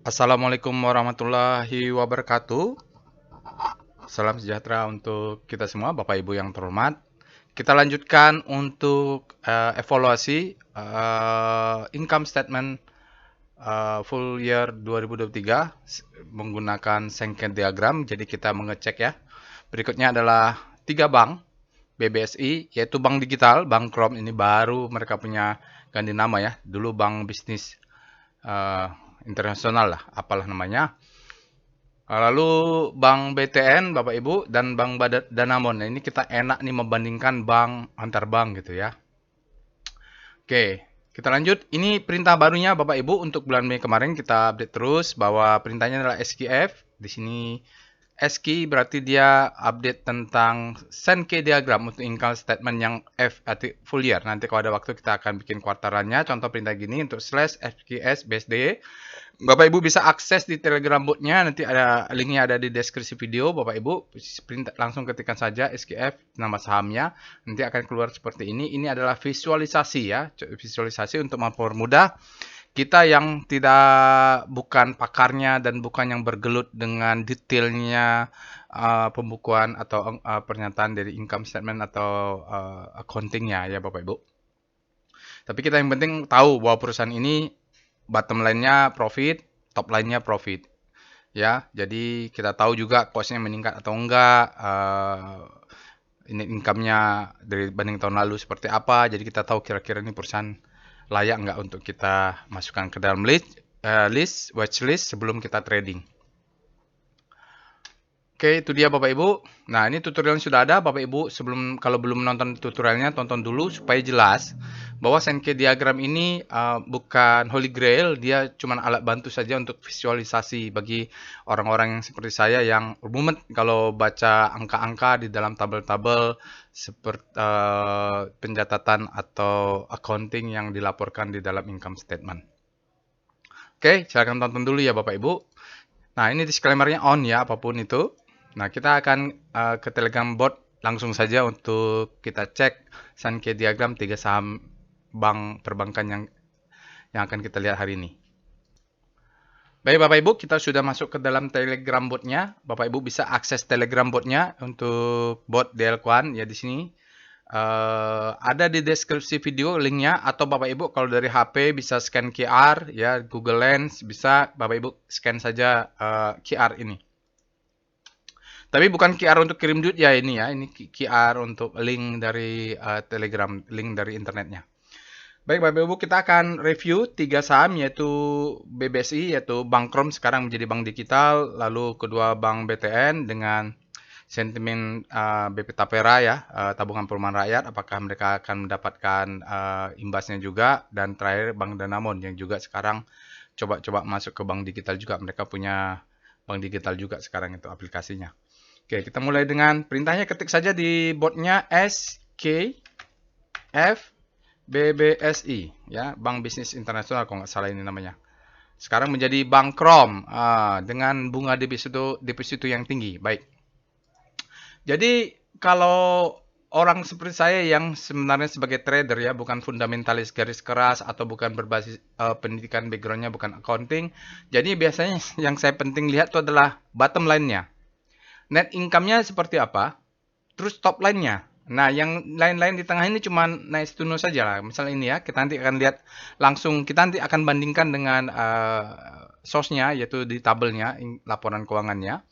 Assalamualaikum warahmatullahi wabarakatuh. Salam sejahtera untuk kita semua, Bapak Ibu yang terhormat. Kita lanjutkan untuk evaluasi income statement full year 2023 menggunakan Sankey diagram. Jadi kita mengecek ya. Berikutnya adalah 3 bank BBSI, yaitu bank digital, Bank Krom ini baru mereka punya ganti nama ya. Dulu bank bisnis internasional lah, apalah namanya. Lalu Bank BTN, Bapak Ibu, dan Bank Danamon. Nah, ini kita enak nih membandingkan bank antar bank gitu ya. Oke, kita lanjut. Ini perintah barunya Bapak Ibu untuk bulan Mei kemarin kita update terus bahwa perintahnya adalah SKF. Di sini SK berarti dia update tentang Sankey diagram untuk income statement yang F arti full year. Nanti kalau ada waktu kita akan bikin kuartarannya. Contoh perintah gini untuk slash SKS BSD. Bapak Ibu bisa akses di Telegram botnya, nanti ada linknya ada di deskripsi video. Bapak Ibu langsung ketikkan saja SKF nama sahamnya, nanti akan keluar seperti ini. Ini adalah visualisasi ya, visualisasi untuk mempermudah kita yang bukan pakarnya dan bukan yang bergelut dengan detailnya pembukuan atau pernyataan dari income statement atau accountingnya ya Bapak Ibu. Tapi kita yang penting tahu bahwa perusahaan ini bottom line-nya profit, top line-nya profit. Ya, jadi kita tahu juga cost-nya meningkat atau enggak, ini income-nya dari banding tahun lalu seperti apa. Jadi kita tahu kira-kira ini perusahaan layak enggak untuk kita masukkan ke dalam watch list sebelum kita trading. Oke, itu dia Bapak Ibu. Nah, ini tutorialnya sudah ada Bapak Ibu. Kalau belum nonton tutorialnya, tonton dulu supaya jelas bahwa Sankey diagram ini bukan holy grail, dia cuma alat bantu saja untuk visualisasi bagi orang-orang yang seperti saya yang umum kalau baca angka-angka di dalam tabel-tabel seperti pencatatan atau accounting yang dilaporkan di dalam income statement. Oke, silakan tonton dulu ya Bapak Ibu. Nah, ini disclaimer-nya on ya, apapun itu. Nah, kita akan ke Telegram bot langsung saja untuk kita cek Sankey diagram 3 saham bank perbankan yang akan kita lihat hari ini. Baik Bapak Ibu, kita sudah masuk ke dalam Telegram botnya. Bapak Ibu bisa akses Telegram botnya untuk bot DL Kwan ya di sini. Ada di deskripsi video linknya, atau Bapak Ibu kalau dari HP bisa scan QR ya, Google Lens bisa Bapak Ibu scan saja QR ini. Tapi bukan QR untuk kirim duit ya ini ya, ini QR untuk link dari Telegram, link dari internetnya. Baik Bapak Ibu, kita akan review 3 saham yaitu BBSI, yaitu Bank Krom sekarang menjadi bank digital, lalu kedua Bank BTN dengan sentimen BP Tapera ya, tabungan perumahan rakyat, apakah mereka akan mendapatkan imbasnya juga, dan terakhir Bank Danamon yang juga sekarang coba-coba masuk ke bank digital juga, mereka punya bank digital juga sekarang itu aplikasinya. Oke, kita mulai dengan perintahnya, ketik saja di botnya SKF BBSI ya, Bank Bisnis Internasional kalau nggak salah ini namanya. Sekarang menjadi Bank Krom dengan bunga deposito yang tinggi. Baik. Jadi kalau orang seperti saya yang sebenarnya sebagai trader ya, bukan fundamentalis garis keras atau bukan berbasis pendidikan backgroundnya bukan accounting. Jadi biasanya yang saya penting lihat itu adalah bottom line-nya. Net income-nya seperti apa? Terus top line-nya. Nah, yang lain-lain di tengah ini cuma nice to know saja lah. Misalnya ini ya, kita nanti akan lihat langsung, kita nanti akan bandingkan dengan source-nya, yaitu di tabelnya, laporan keuangannya.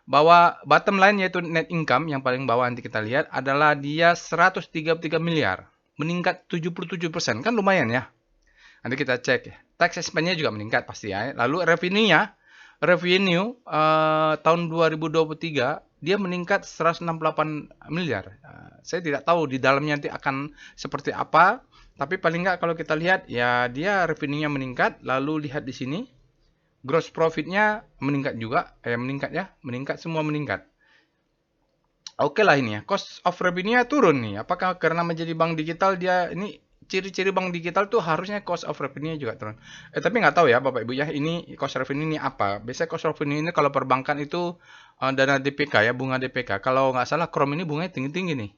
Bahwa bottom line yaitu net income yang paling bawah nanti kita lihat adalah dia 133 miliar. Meningkat 77%. Kan lumayan ya. Nanti kita cek. Tax expense-nya juga meningkat pasti ya. Lalu revenue-nya, tahun 2023 dia meningkat 168 miliar. Saya tidak tahu di dalamnya nanti akan seperti apa, tapi paling nggak kalau kita lihat ya dia revenue-nya meningkat, lalu lihat di sini gross profit-nya meningkat juga, meningkat semua meningkat. Oke lah ini ya, cost of revenue-nya turun nih. Apakah karena menjadi bank digital dia ini ciri-ciri bank digital tuh harusnya cost of revenue juga turun. Tapi nggak tahu ya Bapak Ibu ya, ini cost revenue ini apa? Biasanya cost of revenue ini kalau perbankan itu dana DPK ya, bunga DPK. Kalau nggak salah Krom ini bunganya tinggi-tinggi nih.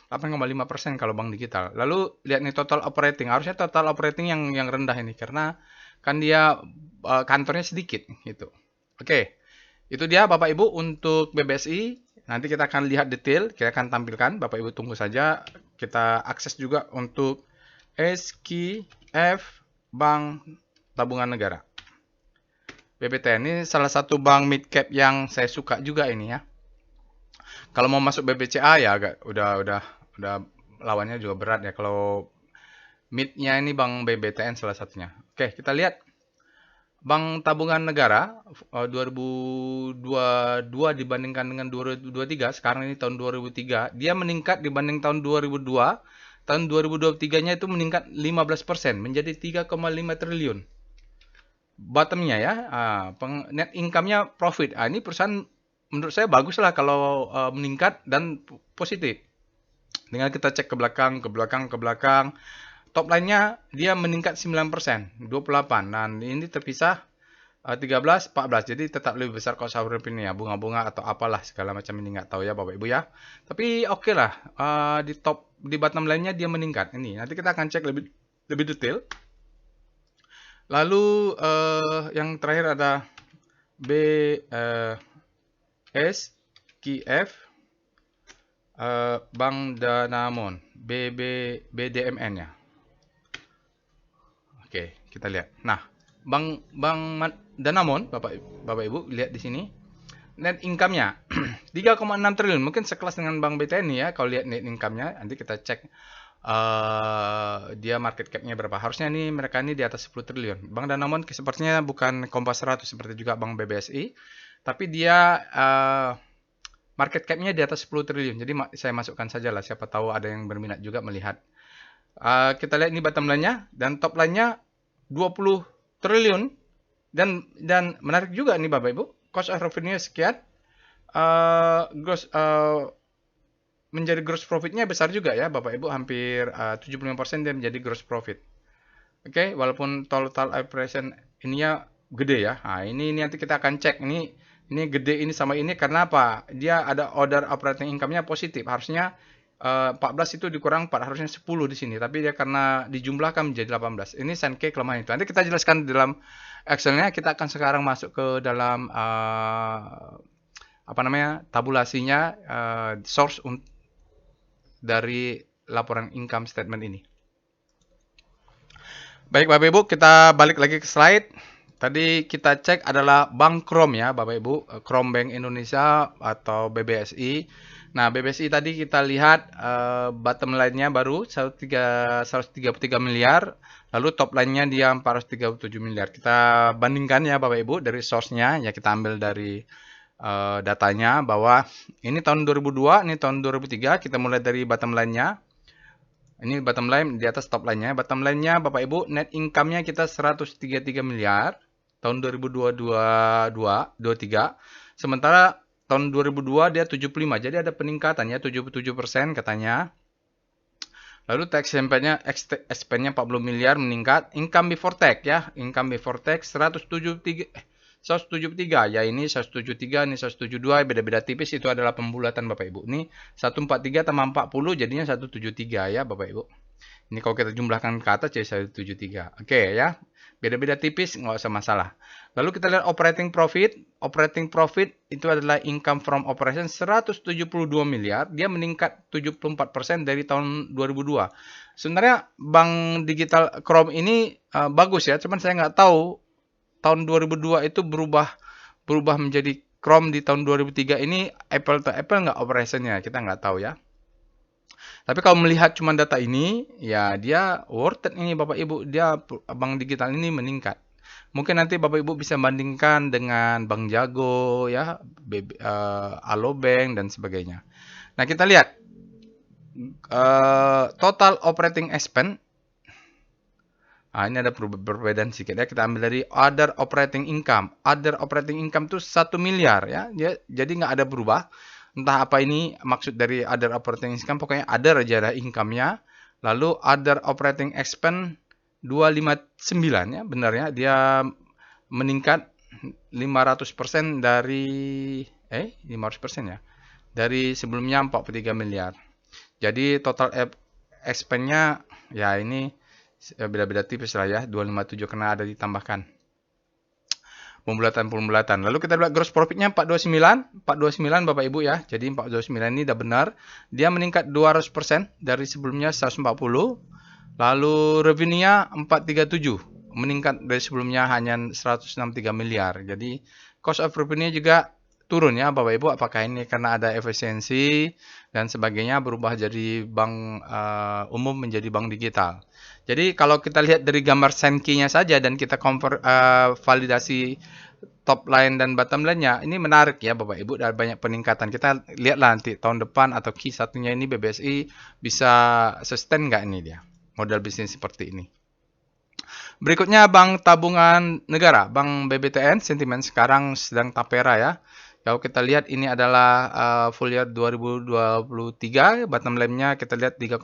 8,5% kalau bank digital. Lalu lihat nih total operating. Harusnya total operating yang rendah ini karena kan dia kantornya sedikit gitu. Oke, itu dia Bapak Ibu untuk BBSI. Nanti kita akan lihat detail, kita akan tampilkan. Bapak Ibu tunggu saja. Kita akses juga untuk SKF Bank Tabungan Negara. BBTN ini salah satu bank mid cap yang saya suka juga ini ya. Kalau mau masuk BBCA ya agak udah lawannya juga berat ya. Kalau mid-nya ini Bank BBTN salah satunya. Oke, kita lihat Bank Tabungan Negara 2022 dibandingkan dengan 2023, sekarang ini tahun 2003, dia meningkat dibanding tahun 2002. Tahun 2023-nya itu meningkat 15% menjadi 3,5 triliun. Bottomnya ya, net income-nya profit. Ini perusahaan menurut saya bagus lah kalau meningkat dan positif. Dengan kita cek ke belakang, top line-nya dia meningkat 9%, 28. Dan ini terpisah 13, 14. Jadi tetap lebih besar cost of revenue ya, bunga-bunga atau apalah segala macam ini nggak tahu ya Bapak Ibu ya. Tapi oke lah, di bottom line-nya dia meningkat. Ini nanti kita akan cek lebih detail. Lalu yang terakhir ada BSKF Bank Danamon, BDMN ya. Oke, kita lihat. Nah, Bank Danamon, Bapak Ibu lihat di sini. Net income-nya 3,6 triliun. Mungkin sekelas dengan Bank BTN ya kalau lihat net income-nya. Nanti kita cek dia market cap-nya berapa. Harusnya nih mereka ini di atas 10 triliun. Bank Danamon sepertinya bukan Kompas 100 seperti juga Bank BBSI, tapi dia market cap-nya di atas 10 triliun. Jadi saya masukkan saja lah, siapa tahu ada yang berminat juga melihat. Kita lihat ini bottom line-nya dan top line-nya 20 triliun dan menarik juga nih Bapak Ibu. Cost of revenue sekian. Menjadi gross profit-nya besar juga ya Bapak Ibu, hampir 75% dia menjadi gross profit. Oke, walaupun total operation ininya gede ya. Nah, ini nanti kita akan cek ini gede ini sama ini karena apa? Dia ada order operating income-nya positif. Harusnya 14 itu dikurang 4, harusnya 10 di sini, tapi dia karena dijumlahkan menjadi 18. Ini Sankey kelemahan itu. Nanti kita jelaskan di dalam Excel-nya. Kita akan sekarang masuk ke dalam tabulasinya, source dari laporan income statement ini. Baik Bapak Ibu, kita balik lagi ke slide. Tadi kita cek adalah Bank Krom ya Bapak Ibu, Krom Bank Indonesia atau BBSI. Nah, BBSI tadi kita lihat bottom line-nya baru 133 miliar, lalu top line-nya dia 437 miliar. Kita bandingkan ya Bapak Ibu dari source-nya, ya kita ambil dari datanya bahwa ini tahun 2002, ini tahun 2003, kita mulai dari bottom line-nya. Ini bottom line di atas top line-nya. Bottom line-nya Bapak Ibu, net income-nya kita 133 miliar tahun 2022-23. Sementara tahun 2002 dia 75. Jadi ada peningkatan ya, 77% katanya. Lalu tax expense-nya 40 miliar meningkat. Income before tax ya, income before tax 173 ya, ini 173, ini 172, beda-beda tipis, itu adalah pembulatan Bapak Ibu. Ini 143 tambah 40 jadinya 173 ya Bapak Ibu. Ini kalau kita jumlahkan ke atas jadi 173. Oke ya. Beda-beda tipis nggak usah masalah. Lalu kita lihat operating profit. Operating profit itu adalah income from operation 172 miliar. Dia meningkat 74% dari tahun 2002. Sebenarnya Bank Digital Krom ini bagus ya, cuman saya nggak tahu tahun 2002 itu berubah menjadi Krom di tahun 2003 ini apple to apple nggak operationnya, kita nggak tahu ya. Tapi kalau melihat cuma data ini, ya dia worth it ini Bapak Ibu, dia Bank Digital ini meningkat. Mungkin nanti Bapak Ibu bisa bandingkan dengan Bank Jago ya, Alobank dan sebagainya. Nah, kita lihat total operating expense. Nah, ini ada perbedaan sedikit ya. Kita ambil dari other operating income. Other operating income itu 1 miliar ya. Jadi nggak ada berubah. Entah apa ini maksud dari other operating income. Pokoknya ada aja ada income-nya. Lalu other operating expense 259 ya. Benar ya. Dia meningkat 500% dari 500% ya. Dari sebelumnya 43 miliar. Jadi total expense-nya ya ini Beda-beda tipis lah ya, 257 karena ada ditambahkan pembulatan. Lalu kita lihat gross profitnya 429 Bapak Ibu ya. Jadi 429 ini udah benar. Dia meningkat 200% dari sebelumnya 140. Lalu revenue-nya 437, meningkat dari sebelumnya hanya 163 miliar. Jadi cost of revenue juga turun ya Bapak Ibu. Apakah ini karena ada efisiensi dan sebagainya berubah jadi bank umum menjadi bank digital. Jadi kalau kita lihat dari gambar Senki-nya saja dan kita validasi top line dan bottom line-nya, ini menarik ya Bapak Ibu, dan banyak peningkatan. Kita lihatlah nanti tahun depan atau Q1-nya ini BBSI bisa sustain nggak ini dia, model bisnis seperti ini. Berikutnya Bank Tabungan Negara, Bank BBTN, sentimen sekarang sedang tapera ya. Kalau kita lihat ini adalah full year 2023, bottom line-nya kita lihat 3,5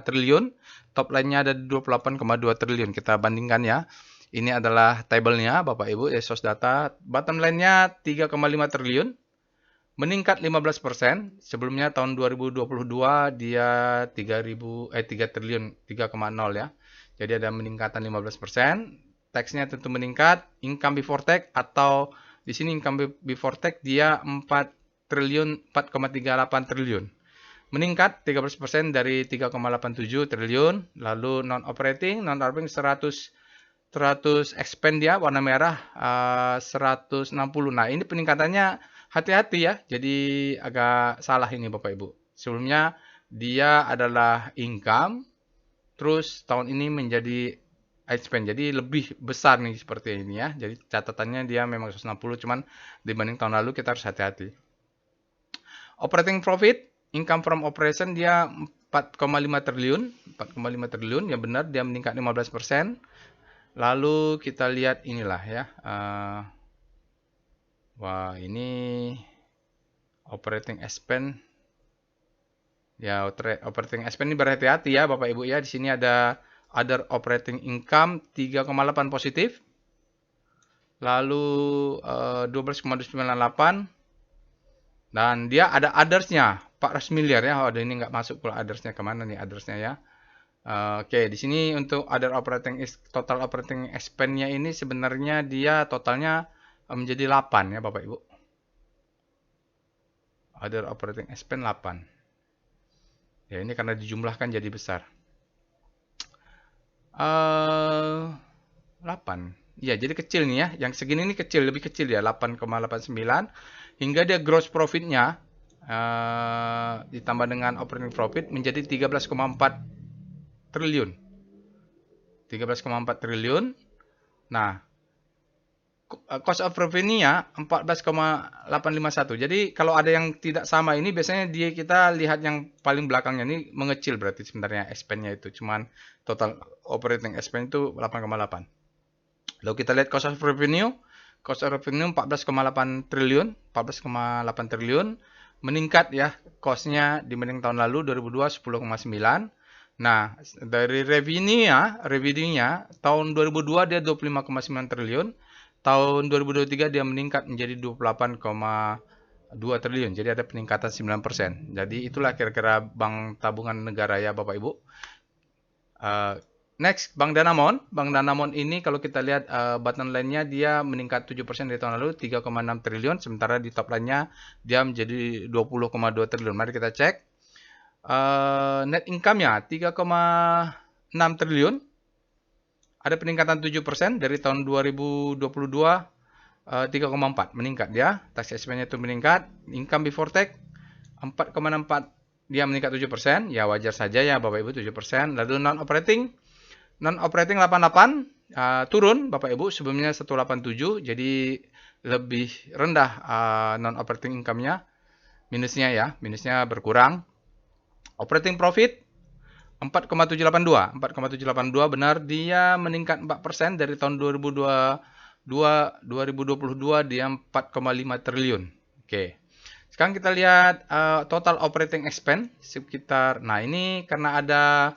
triliun, top line-nya ada 28,2 triliun. Kita bandingkan ya. Ini adalah tabelnya Bapak Ibu, source data. Bottom line-nya 3,5 triliun, meningkat 15%. Sebelumnya tahun 2022 dia 3 triliun, 3,0 ya. Jadi ada meningkatan 15%. Tax-nya tentu meningkat, income before tax atau di sini income before tax dia 4 triliun, 4,38 triliun. Meningkat 13% dari 3,87 triliun. Lalu non-operating 100 expand dia warna merah 160. Nah, ini peningkatannya hati-hati ya. Jadi agak salah ini Bapak Ibu. Sebelumnya dia adalah income, terus tahun ini menjadi expand. Jadi lebih besar nih seperti ini ya. Jadi catatannya dia memang 160, cuman dibanding tahun lalu kita harus hati-hati. Operating profit, income from operation dia 4,5 triliun. 4,5 triliun, ya benar dia meningkat 15%. Lalu kita lihat inilah ya. Wah, ini operating expense. Ya, operating expense ini berhati-hati ya Bapak Ibu ya. Di sini ada other operating income 3,8 positif. Lalu 12,98. Dan dia ada others-nya 400 miliar ya. Oh, ada ini nggak masuk pula others-nya, kemana nih others-nya ya. Oke, di sini untuk total operating expense-nya ini sebenarnya dia totalnya menjadi 8 ya Bapak Ibu. Other operating expense 8. Ya, ini karena dijumlahkan jadi besar. 8. Ya, jadi kecil nih ya. Yang segini ini kecil, lebih kecil ya, 8,89. Hingga dia gross profit-nya ditambah dengan operating profit menjadi 13,4 triliun. 13,4 triliun. Nah, cost of revenue-nya 14,851. Jadi kalau ada yang tidak sama ini biasanya kita lihat yang paling belakangnya ini mengecil, berarti sebenarnya expense-nya itu cuman total operating expense itu 8,8. Lalu kita lihat cost of revenue. Cost of revenue 14,8 triliun, 14,8 triliun, meningkat ya cost-nya dibanding tahun lalu 2002 10,9. Nah, dari revenue-nya tahun 2002 dia 25,9 triliun, tahun 2023 dia meningkat menjadi 28,2 triliun. Jadi ada peningkatan 9%. Jadi itulah kira-kira Bank Tabungan Negara ya Bapak Ibu. Next, Bank Danamon. Bank Danamon ini kalau kita lihat bottom line-nya dia meningkat 7% dari tahun lalu, 3,6 triliun. Sementara di top line-nya dia menjadi 20,2 triliun. Mari kita cek. Net income-nya 3,6 triliun. Ada peningkatan 7% dari tahun 2022 3,4 meningkat dia. Tax expense-nya itu meningkat. Income before tax 4,64 dia meningkat 7%. Ya wajar saja ya Bapak Ibu 7%. Lalu non-operating 88 turun Bapak Ibu, sebelumnya 187, jadi lebih rendah non-operating income-nya, minusnya berkurang. Operating profit 4,782 benar dia meningkat 4% dari tahun 2022 dia 4,5 triliun. Oke. Sekarang kita lihat total operating expense sekitar, nah ini karena ada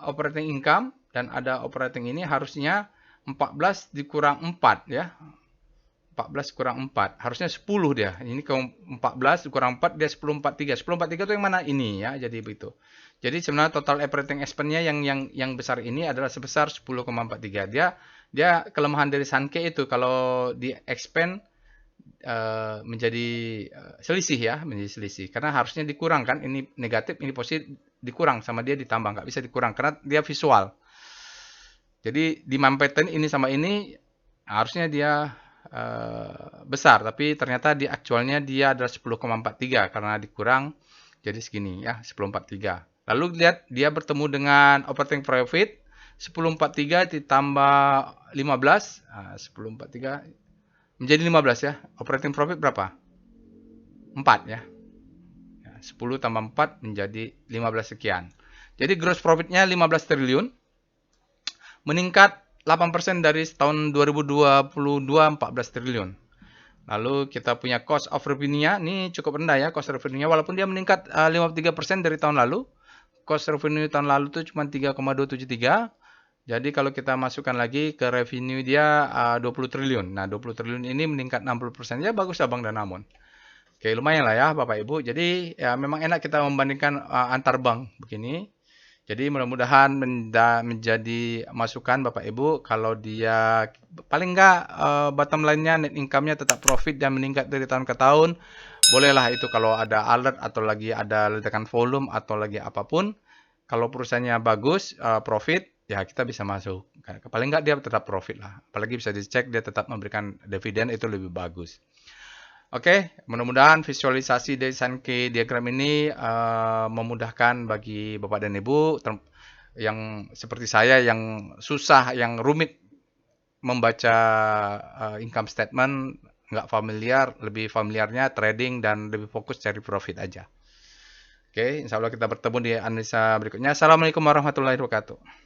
operating income dan ada operating ini harusnya 14 dikurang 4 ya. 14 kurang 4. Harusnya 10 dia. Ini kalau 14 kurang 4 dia 10,43. 10,43 itu yang mana? Ini ya. Jadi begitu. Jadi sebenarnya total operating expense-nya yang besar ini adalah sebesar 10,43. Dia kelemahan dari Sankey itu kalau di expand menjadi selisih ya, menjadi selisih. Karena harusnya dikurangkan, ini negatif, ini positif, dikurang sama dia ditambah, nggak bisa dikurang karena dia visual. Jadi di Manhattan ini sama ini harusnya dia besar, tapi ternyata di aktualnya dia adalah 10,43 karena dikurang jadi segini ya, 10,43. Lalu lihat dia bertemu dengan operating profit 10,43 ditambah 15, 10,43 menjadi 15 ya. Operating profit berapa? 4 ya. 10 tambah 4 menjadi 15 sekian. Jadi gross profitnya 15 triliun, meningkat 8% dari tahun 2022 14 triliun. Lalu kita punya cost of revenue-nya, ini cukup rendah ya cost of revenue-nya, walaupun dia meningkat 53% dari tahun lalu. Cost revenue tahun lalu itu cuma 3,273. Jadi kalau kita masukkan lagi ke revenue dia 20 triliun. Nah 20 triliun ini meningkat 60%. Ya bagus Abang dan Amon. Oke lumayan lah ya Bapak Ibu. Jadi ya memang enak kita membandingkan antar bank begini. Jadi mudah-mudahan menjadi masukan Bapak Ibu kalau dia paling enggak bottom line-nya net income-nya tetap profit dan meningkat dari tahun ke tahun. Bolehlah itu kalau ada alert atau lagi ada ledakan volume atau lagi apapun. Kalau perusahaannya bagus profit ya kita bisa masuk. Paling enggak dia tetap profit lah. Apalagi bisa dicek dia tetap memberikan dividen itu lebih bagus. Oke, mudah-mudahan visualisasi dari Sankey diagram ini memudahkan bagi Bapak dan Ibu yang seperti saya yang susah, yang rumit membaca income statement, nggak familiar, lebih familiarnya trading dan lebih fokus cari profit aja. Oke, insya Allah kita bertemu di analisa berikutnya. Assalamualaikum warahmatullahi wabarakatuh.